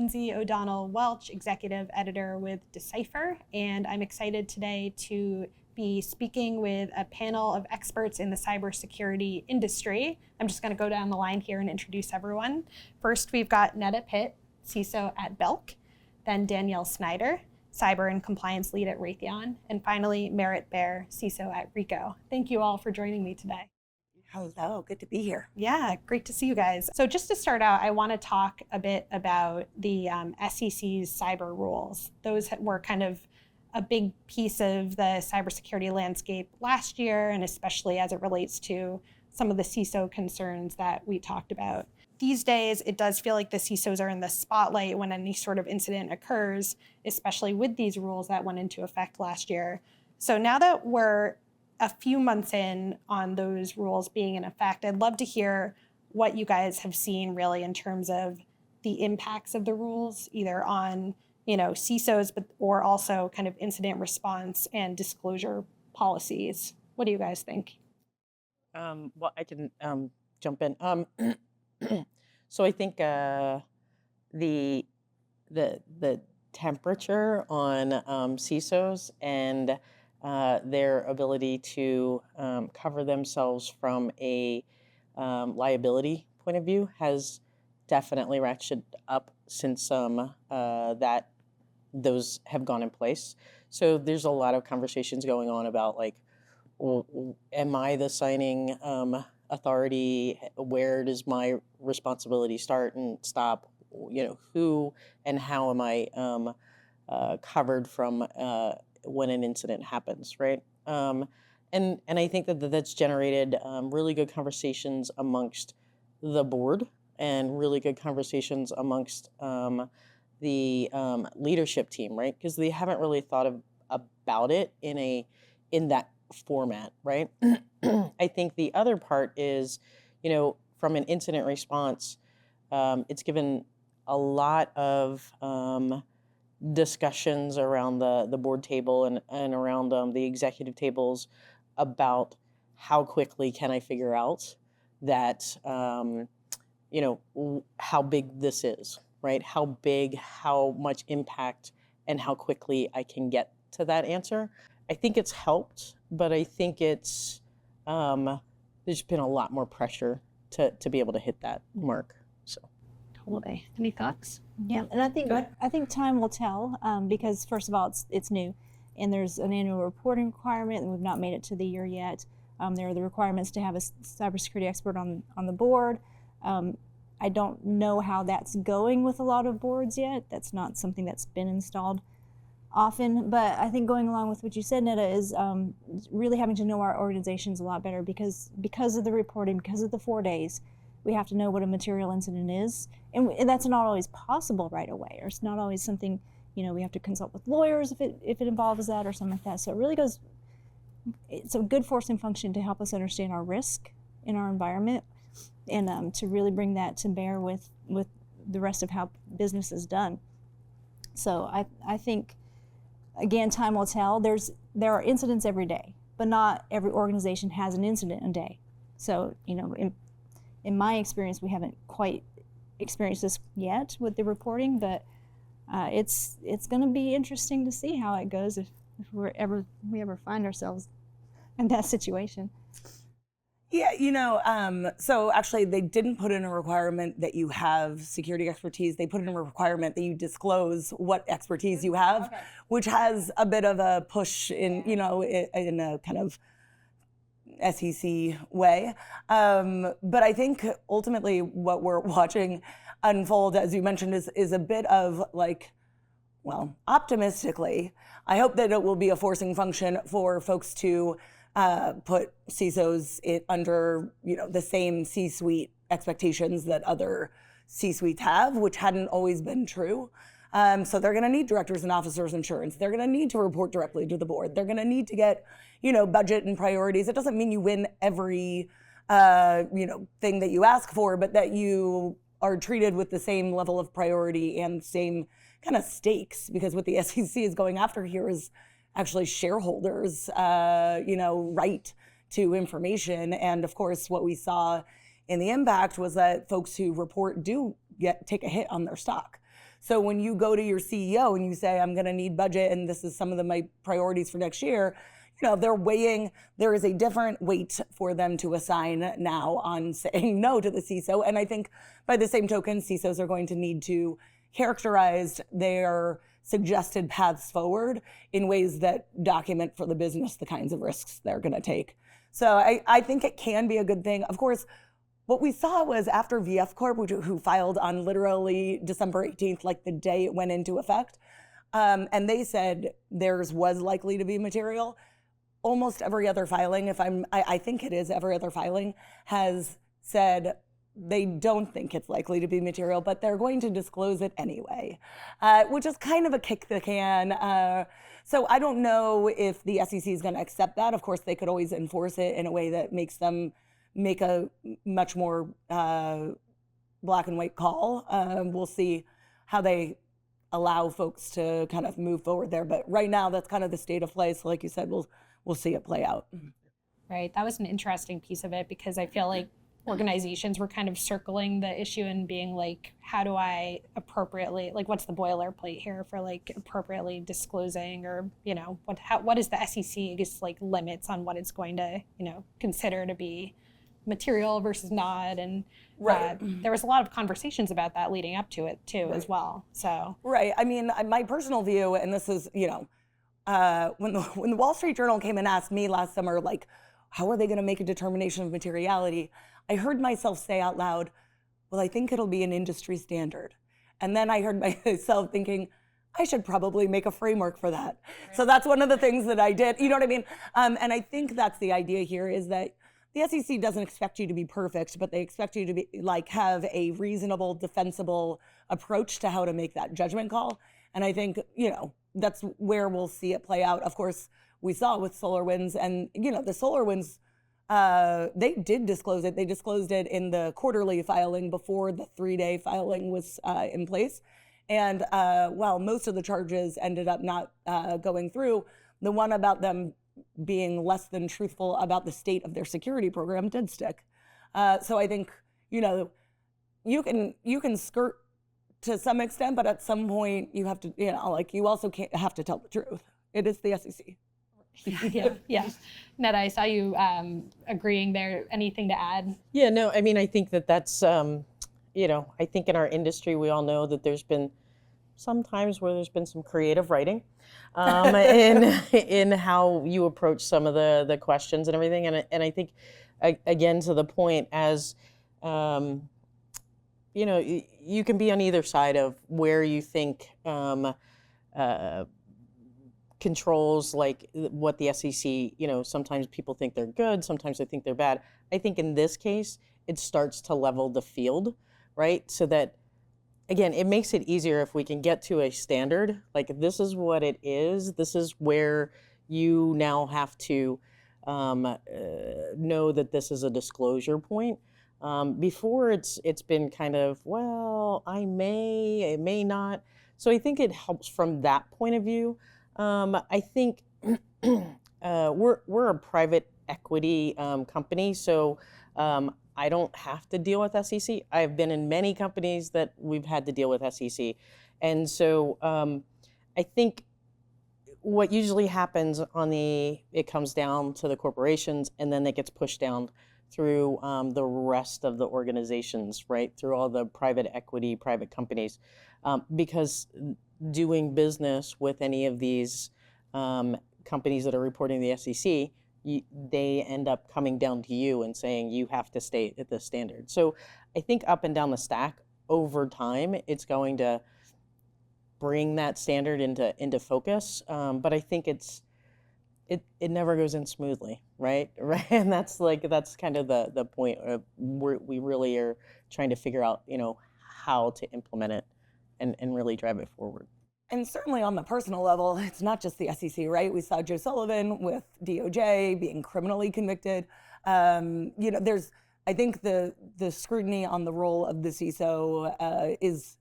Lindsey O'Donnell-Welch, Executive Editor with Decipher, and I'm excited today to be speaking with a panel of experts in the cybersecurity industry. I'm just going to go down the line here and introduce everyone. First, we've got Neda Pitt, CISO at Belk, then Danielle Snyder, Cyber and Compliance Lead at Raytheon, and finally, Merritt Baer, CISO at Reco. Thank you all for joining me today. Hello, good to be here. Yeah, great to see you guys. So just to start out, I want to talk a bit about the SEC's cyber rules. Those were kind of a big piece of the cybersecurity landscape last year, and especially as it relates to some of the CISO concerns that we talked about. These days, it does feel like the CISOs are in the spotlight when any sort of incident occurs, especially with these rules that went into effect last year. So now that we're a few months in on those rules being in effect, I'd love to hear what you guys have seen really in terms of the impacts of the rules, either on CISOs, or also kind of incident response and disclosure policies. What do you guys think? Well, I can jump in. So I think the temperature on CISOs and their ability to cover themselves from a liability point of view has definitely ratcheted up since those have gone in place. So there's a lot of conversations going on about well, am I the signing authority? Where does my responsibility start and stop? Who and how am I covered from when an incident happens, right? And I think that's generated really good conversations amongst the board and really good conversations amongst the leadership team, right? Because they haven't really thought about it in that format, right? I think the other part is, from an incident response, it's given a lot of discussions around the board table and around the executive tables about how quickly can I figure out that, how big this is, right? How big, how much impact, and how quickly I can get to that answer. I think it's helped, but I think it's there's been a lot more pressure to be able to hit that mark. So, totally. Any thoughts? Yeah, and I think time will tell because first of all, it's new, and there's an annual reporting requirement, and we've not made it to the year yet. There are the requirements to have a cybersecurity expert on the board. I don't know how that's going with a lot of boards yet. That's not something that's been installed often, but I think going along with what you said, Neda, is really having to know our organizations a lot better because of the reporting, because of the 4 days, we have to know what a material incident is, and that's not always possible right away, or it's not always something, we have to consult with lawyers if it involves that or something like that. So it really it's a good forcing function to help us understand our risk in our environment and to really bring that to bear with the rest of how business is done. So I think, again, time will tell. There are incidents every day, but not every organization has an incident a day. So, in my experience, we haven't quite experienced this yet with the reporting, but it's going to be interesting to see how it goes if we ever find ourselves in that situation. Yeah, so actually they didn't put in a requirement that you have security expertise. They put in a requirement that you disclose what expertise you have, which has a bit of a push in a kind of SEC way. But I think ultimately what we're watching unfold, as you mentioned, is a bit of optimistically, I hope that it will be a forcing function for folks to put CISOs under the same C-suite expectations that other C-suites have, which hadn't always been true. So they're going to need directors and officers insurance. They're going to need to report directly to the board. They're going to need to get budget and priorities. It doesn't mean you win every thing that you ask for, but that you are treated with the same level of priority and same kind of stakes, because what the SEC is going after here is actually shareholders, right to information. And of course, what we saw in the impact was that folks who report do take a hit on their stock. So when you go to your CEO and you say, I'm going to need budget and this is some of my priorities for next year, they're weighing, there is a different weight for them to assign now on saying no to the CISO. And I think by the same token, CISOs are going to need to characterize their suggested paths forward in ways that document for the business the kinds of risks they're going to take. So I think it can be a good thing. Of course, what we saw was after VF Corp, who filed on literally December 18th, like the day it went into effect, and they said theirs was likely to be material. Almost every other filing, I think it is every other filing, has said they don't think it's likely to be material, but they're going to disclose it anyway, which is kind of a kick the can. So I don't know if the SEC is going to accept that. Of course, they could always enforce it in a way that makes them make a much more black and white call. We'll see how they allow folks to kind of move forward there. But right now, that's kind of the state of play. So like you said, we'll see it play out. Right. That was an interesting piece of it because I feel like organizations were kind of circling the issue and being like, how do I appropriately, like, what's the boilerplate here for like appropriately disclosing, or what is the SEC's like limits on what it's going to consider to be material versus not, and there was a lot of conversations about that leading up to it too, as well. So I mean, my personal view, and this is when the Wall Street Journal came and asked me last summer, like, how are they going to make a determination of materiality? I heard myself say out loud, well, I think it'll be an industry standard. And then I heard myself thinking, I should probably make a framework for that. Right. So that's one of the things that I did. You know what I mean? And I think that's the idea here, is that the SEC doesn't expect you to be perfect, but they expect you to be have a reasonable, defensible approach to how to make that judgment call. And I think, that's where we'll see it play out. Of course, we saw with SolarWinds, and the SolarWinds, they did disclose it. They disclosed it in the quarterly filing before the 3-day filing was in place. And while most of the charges ended up not going through, the one about them being less than truthful about the state of their security program did stick. So I think, you can skirt to some extent, but at some point you have to, you also have to tell the truth. It is the SEC. Yeah. Neda, I saw you agreeing there. Anything to add? Yeah, no, I mean, I think that's, I think in our industry, we all know that there's been some times where there's been some creative writing in how you approach some of the questions and everything. And I think, again, to the point, as, you can be on either side of where you think controls, like what the SEC, sometimes people think they're good, sometimes they think they're bad. I think in this case, it starts to level the field, right? So that, again, it makes it easier if we can get to a standard, like this is what it is, this is where you now have to know that this is a disclosure point. Before it's been kind of, well, I may not. So I think it helps from that point of view. I think we're a private equity company, so I don't have to deal with SEC. I've been in many companies that we've had to deal with SEC. And so I think what usually happens it comes down to the corporations, and then it gets pushed down through the rest of the organizations, right? Through all the private equity, private companies. Because doing business with any of these companies that are reporting to the SEC, they end up coming down to you and saying you have to stay at this standard. So I think up and down the stack over time, it's going to bring that standard into focus. But I think it never goes in smoothly, right? And that's kind of the point of where we really are trying to figure out, how to implement it and really drive it forward. And certainly on the personal level, it's not just the SEC, right? We saw Joe Sullivan with DOJ being criminally convicted. There's, I think the scrutiny on the role of the CISO is,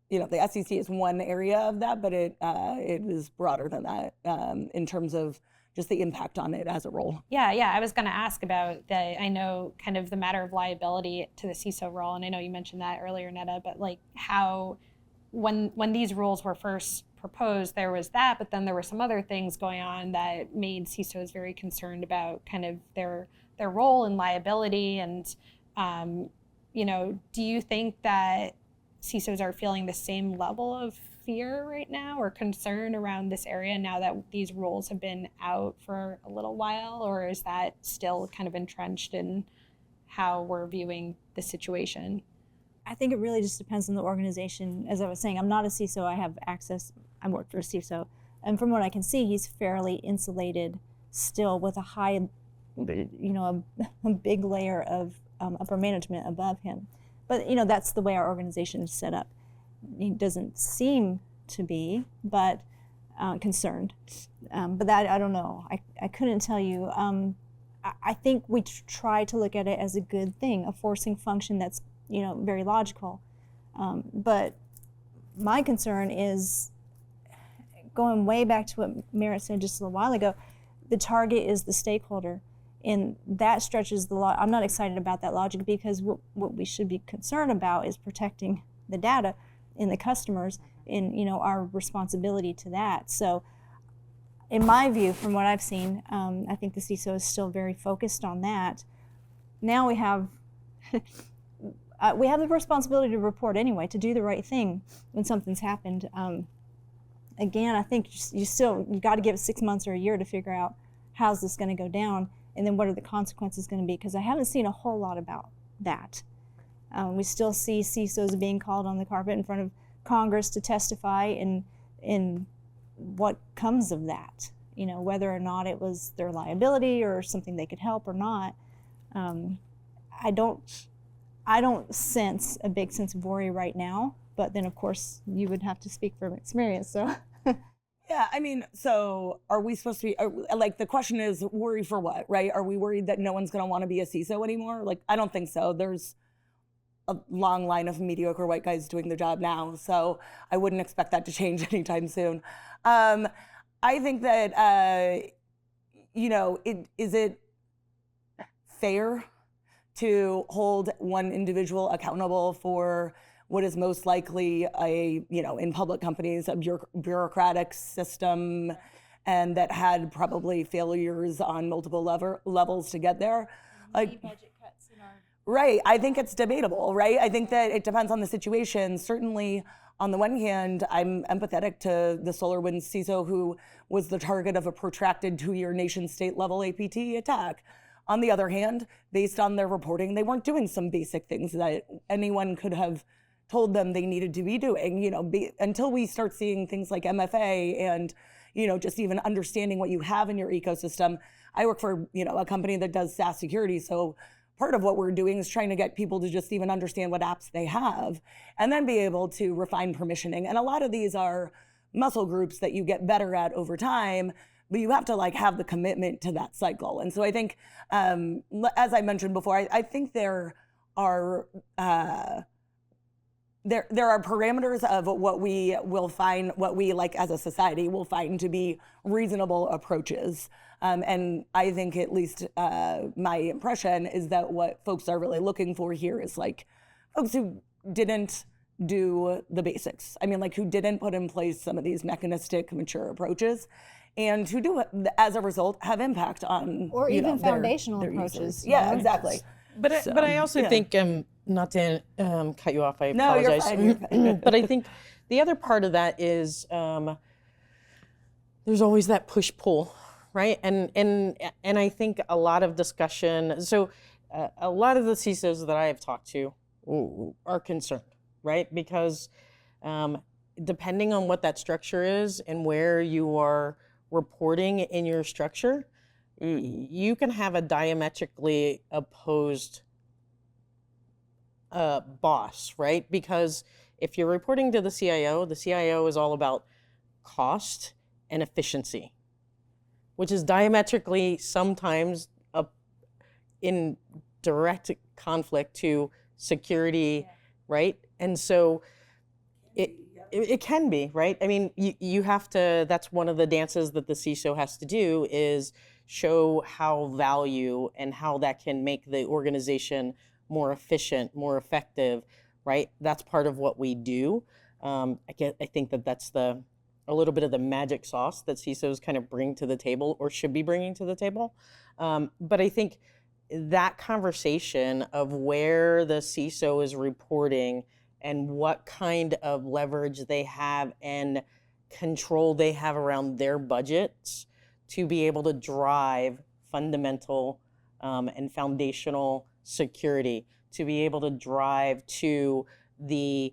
the SEC is one area of that, but it is broader than that in terms of just the impact on it as a role. Yeah. I was going to ask about I know kind of the matter of liability to the CISO role, and I know you mentioned that earlier, Neda, but like how when these rules were first proposed, there was that, but then there were some other things going on that made CISOs very concerned about kind of their role and liability. And do you think that CISOs are feeling the same level of fear right now or concern around this area now that these rules have been out for a little while, or is that still kind of entrenched in how we're viewing the situation? I think it really just depends on the organization. As I was saying, I'm not a CISO. I have access. I work for a CISO. And from what I can see, he's fairly insulated still with a high, a big layer of upper management above him. But, that's the way our organization is set up. He doesn't seem to be, but concerned. But that, I don't know. I couldn't tell you. I think we try to look at it as a good thing, a forcing function that's very logical. But my concern is going way back to what Merritt said just a little while ago. The target is the stakeholder, and that stretches the law. I'm not excited about that logic, because what we should be concerned about is protecting the data and the customers, and our responsibility to that. So in my view, from what I've seen, I think the CISO is still very focused on that. Now we have the responsibility to report anyway, to do the right thing when something's happened. Again, I think you got to give it 6 months or a year to figure out how's this going to go down, and then what are the consequences going to be, because I haven't seen a whole lot about that. We still see CISOs being called on the carpet in front of Congress to testify in what comes of that, whether or not it was their liability or something they could help or not. I don't sense a big sense of worry right now, but then of course you would have to speak from experience, so. Yeah, so are we supposed to be, the question is, worry for what, right? Are we worried that no one's gonna wanna be a CISO anymore? I don't think so. There's a long line of mediocre white guys doing the job now, so I wouldn't expect that to change anytime soon. I think that, is it fair to hold one individual accountable for what is most likely in public companies, a bureaucratic system, and that had probably failures on multiple levels to get there? Budget cuts in our... Right, I think it's debatable, right? I think that it depends on the situation. Certainly, on the one hand, I'm empathetic to the SolarWinds CISO who was the target of a protracted 2-year nation-state level APT attack. On the other hand, based on their reporting, they weren't doing some basic things that anyone could have told them they needed to be doing. Until we start seeing things like MFA and just even understanding what you have in your ecosystem. I work for a company that does SaaS security, so part of what we're doing is trying to get people to just even understand what apps they have and then be able to refine permissioning. And a lot of these are muscle groups that you get better at over time, but you have to have the commitment to that cycle. And so I think, as I mentioned before, I think there are parameters of what we will find, what we as a society will find to be reasonable approaches. And I think at least my impression is that what folks are really looking for here is folks who didn't do the basics. Who didn't put in place some of these mechanistic, mature approaches, and who do, as a result, have impact on or even foundational their approaches. users. Yeah, exactly. But I also think, not to cut you off, I apologize. No, you're fine. But I think the other part of that is there's always that push-pull, right? And I think a lot of discussion, so a lot of the CISOs that I have talked to are concerned, right? Because depending on what that structure is and where you are reporting in your structure, you can have a diametrically opposed boss, right? Because if you're reporting to the CIO is all about cost and efficiency, which is diametrically sometimes in direct conflict to security, right? And so it can be, right? You have to, that's one of the dances that the CISO has to do, is show how value and how that can make the organization more efficient, more effective, right? That's part of what we do. I think that that's a little bit of the magic sauce that CISOs kind of bring to the table or should be bringing to the table. But I think that conversation of where the CISO is reporting and what kind of leverage they have and control they have around their budgets to be able to drive fundamental and foundational security, to be able to drive to the,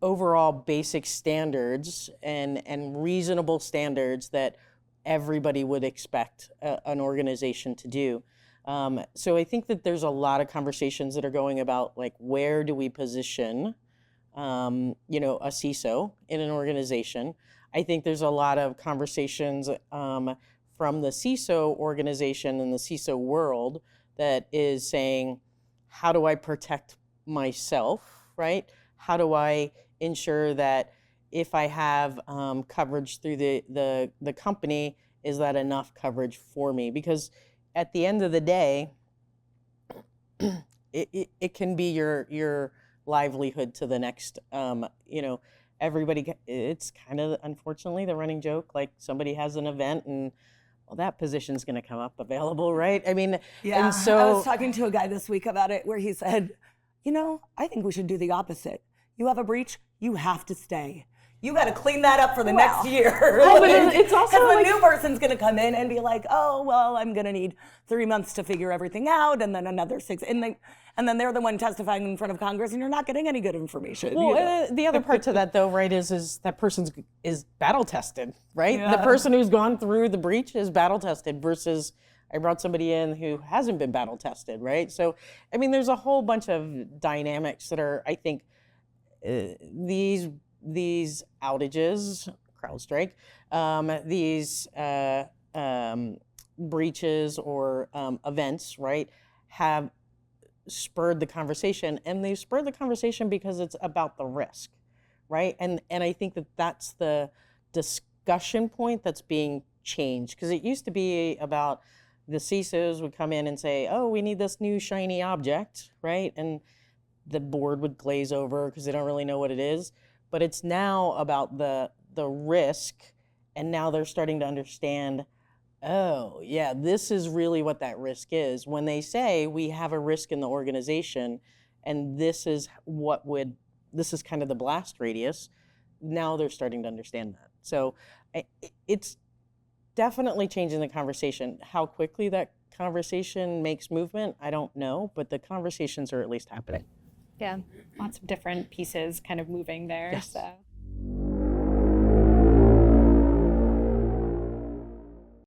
overall basic standards and reasonable standards that everybody would expect an organization to do. So I think that there's a lot of conversations that are going about, like, where do we position, a CISO in an organization? I think there's a lot of conversations from the CISO organization and the CISO world that is saying, how do I protect myself, right? How do I ensure that if I have coverage through the company, is that enough coverage for me? Because at the end of the day, it can be your livelihood to the next, everybody, it's kind of, unfortunately, the running joke, like somebody has an event and, well, that position's going to come up available, right? I mean, yeah, and so I was talking to a guy this week about it where he said, I think we should do the opposite. You have a breach, you have to stay. You got to clean that up for the next year. But it's also because like, the new person's going to come in and be like, oh, well, I'm going to need 3 months to figure everything out, and then another 6, and then they're the one testifying in front of Congress, and you're not getting any good information. Well, the other part to that, though, right, is that person is battle tested, right? Yeah. The person who's gone through the breach is battle tested versus I brought somebody in who hasn't been battle tested, right? So, I mean, there's a whole bunch of dynamics that are, I think, these outages, CrowdStrike, these breaches or events, right, have spurred the conversation, and they've spurred the conversation because it's about the risk, right? And I think that that's the discussion point that's being changed, because it used to be about the CISOs would come in and say, oh, we need this new shiny object, right? And the board would glaze over because they don't really know what it is. But it's now about the risk, and now they're starting to understand, oh, yeah, this is really what that risk is. When they say we have a risk in the organization, and this is kind of the blast radius, now they're starting to understand that. So it's definitely changing the conversation. How quickly that conversation makes movement, I don't know, but the conversations are at least happening. Yeah, lots of different pieces kind of moving there. Yes. So.